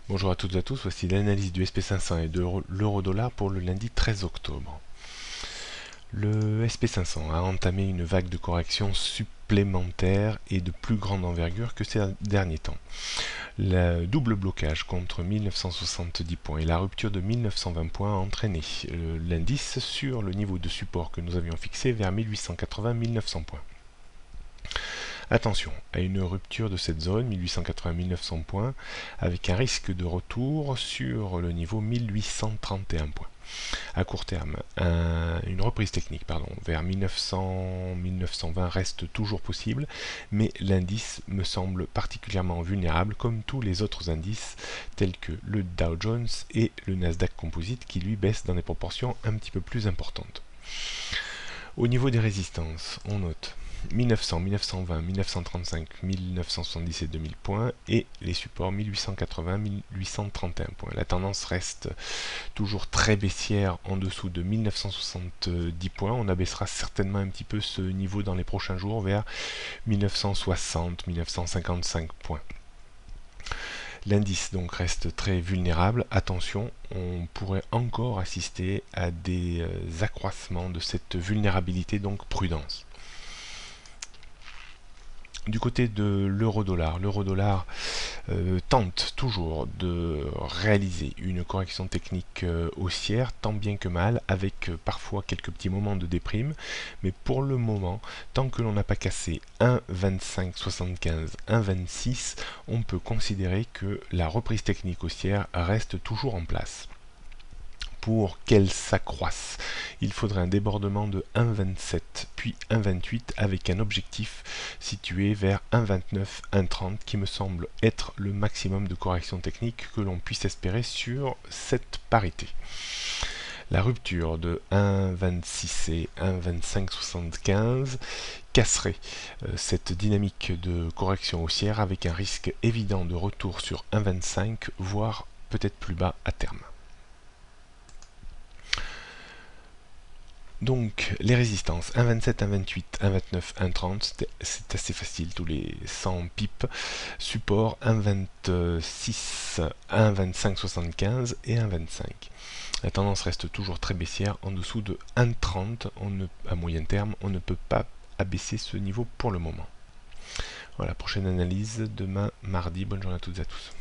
Bonjour à toutes et à tous, voici l'analyse du SP500 et de l'euro-dollar pour le lundi 13 octobre. Le SP500 a entamé une vague de correction supplémentaire et de plus grande envergure que ces derniers temps. Le double blocage contre 1970 points et la rupture de 1920 points a entraîné l'indice sur le niveau de support que nous avions fixé vers 1880-1900 points. Attention à une rupture de cette zone 1880-1900 points avec un risque de retour sur le niveau 1831 points. À court terme, une reprise technique vers 1900-1920 reste toujours possible, mais l'indice me semble particulièrement vulnérable comme tous les autres indices tels que le Dow Jones et le Nasdaq Composite qui lui baissent dans des proportions un petit peu plus importantes. Au niveau des résistances, on note 1900, 1920, 1935, 1970 et 2000 points et les supports 1880, 1831 points. La tendance reste toujours très baissière en dessous de 1970 points. On abaissera certainement un petit peu ce niveau dans les prochains jours vers 1960, 1955 points. L'indice donc reste très vulnérable. Attention, on pourrait encore assister à des accroissements de cette vulnérabilité, donc prudence. Du côté de l'euro-dollar, tente toujours de réaliser une correction technique haussière, tant bien que mal, avec parfois quelques petits moments de déprime, mais pour le moment, tant que l'on n'a pas cassé 1,2575, 1,26, on peut considérer que la reprise technique haussière reste toujours en place. Pour qu'elle s'accroisse, il faudrait un débordement de 1,27 puis 1,28 avec un objectif situé vers 1,29, 1,30 qui me semble être le maximum de correction technique que l'on puisse espérer sur cette parité. La rupture de 1,26 et 1,2575 casserait cette dynamique de correction haussière avec un risque évident de retour sur 1,25 voire peut-être plus bas à terme. Donc les résistances 1,27, 1,28, 1,29, 1,30, c'est assez facile, tous les 100 pips. Support 1,26, 1,2575 et 1,25. La tendance reste toujours très baissière, en dessous de 1,30 à moyen terme, on ne peut pas abaisser ce niveau pour le moment. Voilà, prochaine analyse demain mardi, bonne journée à toutes et à tous.